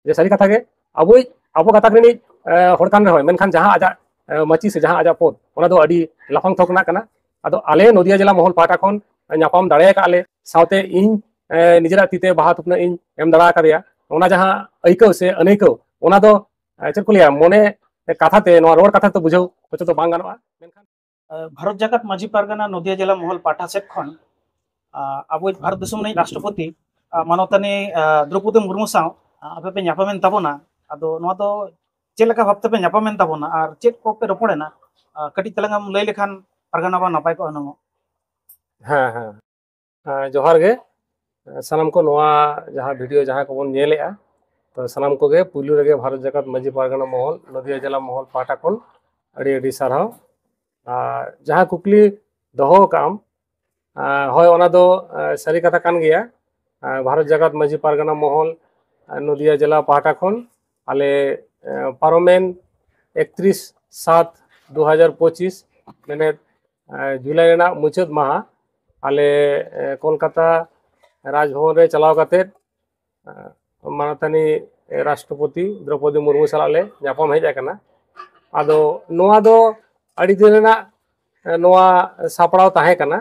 जे सारी कथा गे अब कथा रे हर कान रहे मेनखान जहां आजा माची से जहां आजा पद ओना दो अडी लाफांग थोकना कना आदो आले नदिया जिला महल पाटा खन नापाम दाड़े का आले साउते इन निजरा तीते बाहा थुपना इन एम दाड़ा कादिया ओना जहां अइकौ से अनैकौ ओना दो चेक को लिया मने कथा ते नवा रोड कथा तो बुझाव होचो तो बांग गानोआ मेनखान भारत जगत माझी पारगाना नदिया जिला महल पाटा सेट खन अब भारत देशम राष्ट्रपति मानवतानी द्रौपदी मुर्मू साव आपे पे ᱧᱟᱯᱟᱢᱮᱱ ᱛᱟᱵᱚᱱᱟ ᱟᱫᱚ ᱱᱚᱣᱟ ᱫᱚ ᱪᱮᱫ ᱞᱮᱠᱟ ᱵᱷᱟᱵᱛᱮ ᱯᱮ ᱧᱟᱯᱟᱢᱮᱱ ᱛᱟᱵᱚᱱᱟ ᱟᱨ ᱪᱮᱫ ᱠᱚᱯᱮ ᱨᱚᱯᱚᱲᱮᱱᱟ ᱠᱟᱹᱴᱤᱡ ᱛᱮᱞᱟᱝ ᱞᱟᱹᱭ ᱞᱮᱠᱷᱟन ᱯᱟᱨᱜᱟᱱᱟ ᱵᱟ ᱱᱟᱯᱟᱭ ᱠᱚᱜᱼᱟ ᱱᱚᱣᱟ जोहार गे सानाम को नवा जहां वीडियो जहां को बन नेलेआ तो सानाम को गे पुलु रे भारत जगत माझी पारगाना महल नदिया जिला महल पाटा खन अड़ी अड़ी साराव जहां कुकली दहो काम होय ओना दो सारी कथा कान गया भारत जगत माझी पारगाना महल नदिया जिला पाटा खन आले पारोमेन 31/7/2025 मैंने जुलाई रेना मुचाद माहा आले कोलकाता राजभवन रे चलाव काते मानतानी राष्ट्रपति द्रौपदी मुर्मू सालाले ᱧᱟᱯᱟᱢ हेज आकना आदो नोआ दो अड़ी दिन रेना नोआ सापड़ाव ताहे कना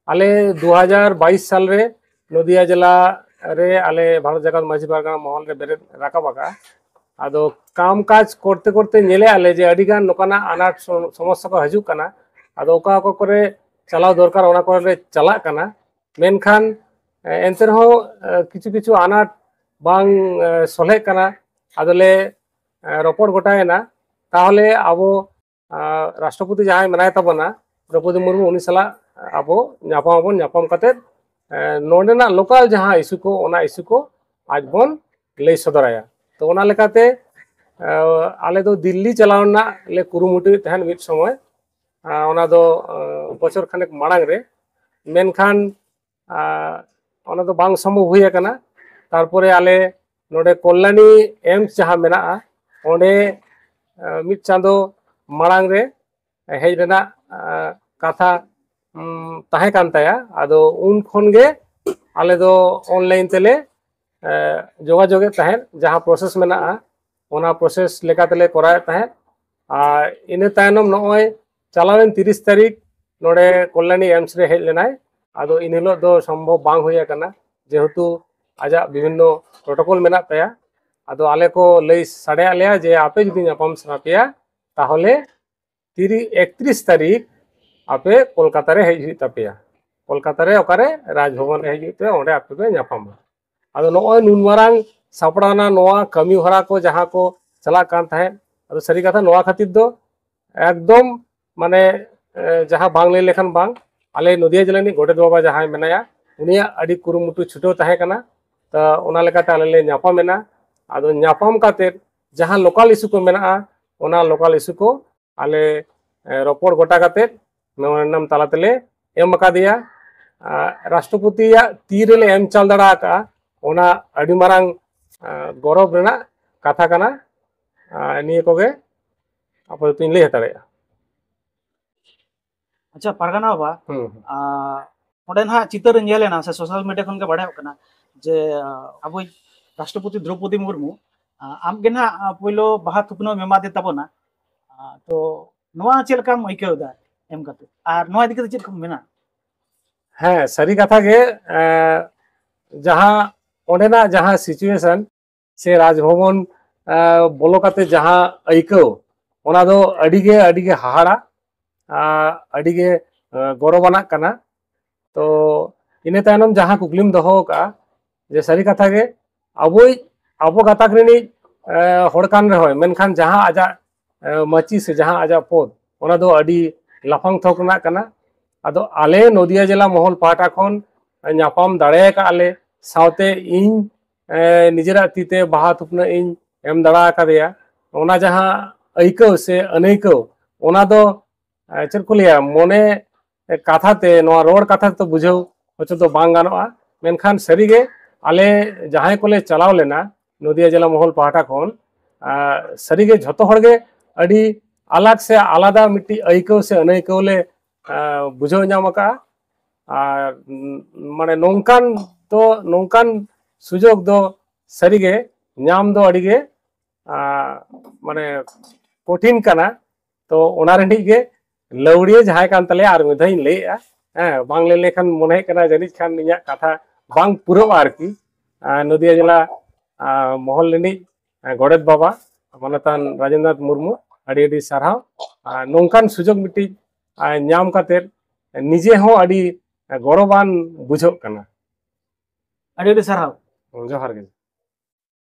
आले 2022 साल रे नदिया जिला रे आले भारत जगत माझी पारगाना महल रे बेरे राकाबाका आदो काम काज करते करते नेले आले जे अड़ीगान नोकाना अनाट समस्या को हजु कना आदो ओका ओका करे चलाव दरकार ओना करे चला कना मेनखान एंते रहो किछु किछु अनाट बांग सोले कना आदोले रपड़ गोटायना ताहले आबो राष्ट्रपति जहां मनाय तबना द्रौपदी मुर्मू उनी सला आबो ᱧᱟᱯᱟᱢ काते नोडेना लोकल जहां इशू को ओना इशू को आज बन लई सदराया तो ओना लेकाते आले दो दिल्ली चलावना ले कुरुमुटु तहन मिट समय ओना दो बचर खानेक मांग रे मेनखान ओना दो बांग संभव हुई कना तारपरे आले नोडे कल्याणी एम्स जहां मेना ओंडे मिट चांदो मांग रे हेज रेना कथा ताहे कान ताया आदो उन खन गे आले दो ऑनलाइन तेले जोगाजोगे ताहेन जहां प्रोसेस मेना ओना प्रोसेस लेका तेले कराय ताहेन इने तायनम नय चलावेन 30 तारीख नोडे कल्याणी एम्स रे हेज लेनाय आदो इन हिलो दो संभव बांग हुई कना जेहेतु आजा विभिन्न प्रोटोकॉल मेना ताया आदो आले को लई साडे आलेया जे आपे जुदी ᱧᱟᱯᱟᱢ सनापिया ताहले 31 तारीख आपे कोलकाता रे हेज तापिया कोलकाता रे ओकारे राजभवन रे हेज ते ओंडे आपे पे ᱧᱟᱯᱟᱢᱟ आदो नय नुन मारांग सापड़ाना नोआ कमी हरा को जहां को चला कान थाहे आदो सरी कथा नोआ खातिर दो एकदम माने जहां बांग ले लेखन बांग आले नदिया जिलानी गोडेत बाबा जहां मेनाया उनिया अडी कुरुमुटु छुटो ताहे कना त ओना लेकाते आले ले ᱧᱟᱯᱟᱢᱮना आदो ᱧᱟᱯᱟᱢ काते जहां लोकल इशू को मेना ओना लोकल इशू को आले रपड़ गोटा काते मेमोरेंडम तालातेले एम अकादिया राष्ट्रपति या तीरेले एम चाल दड़ा का ओना अडी मारांग गौरव रेना कथा कना निये कोगे आप तुम लई हताड़ेया अच्छा पारगाना बाबा ओंडे ना चितर नेलेना से सोशल मीडिया खन के बाड़ाय कना जे अब राष्ट्रपति द्रौपदी मुर्मू आम गे ना पहिलो बाहा थुपनो मेमा दे तबना तो नवा चेलकाम अइकौदा एम काते आर नवा दिके चेक को मेना हाँ सारी कथा के जहां ओंडेना जहां सिचुएशन से राजभवन बोलो काते जहां अइकौ ओना दो अडिगे हाहाड़ा अडिगे गौरवाना कना तो इने तायनम जहां कुकलिम दहो का जे सारी कथा के अब कथा रे हर कान रहे मेनखान जहां आजा माची से जहां आजा पद ओना दो अडी लाफांग थोकना कना आदो आले नदिया जिला महल पाटा खन ᱧᱟᱯᱟᱢ दाड़े का आले साउते इन निजरा तीते बाहा थुपना इन एम दाड़ा कादिया ओना जहां अइकौ से अनैकौ ओना दो चेक को लिया मने कथा ते नवा रोड कथा तो बुझाव होचो तो बांग गानोआ मेनखान सरीगे आले जहां कोले चलाव लेना नदिया जिला महल पाटा खन सरीगे झतो हड़गे अडी अलग से आलादा मिट्टी अइकौ से अनैकौ ले बुझाव नामका माने नोंकान तो नोंकान सुजोग दो सरीगे ᱧᱟᱢ ᱫᱚ ᱟᱹᱰᱤ ᱜᱮ ᱢᱟᱱᱮ कठिन करना तो गे लौड़िया जहाँ कान तले आर मिधाई लैया हाँ बांग ले लेखान मने करना जनिज खान इया कथा बांग पुरो आरकी नदिया जिला महल लेनी गड़ेद बाबा मानतान राजेंद्रनाथ मुर्मू अड़ी अड़ी साराव नौकान सुजोग मिट्टी नाम कातेर निजे हो अड़ी गौरवान बुझोग कना अड़ी अड़ी साराव जोहार गे।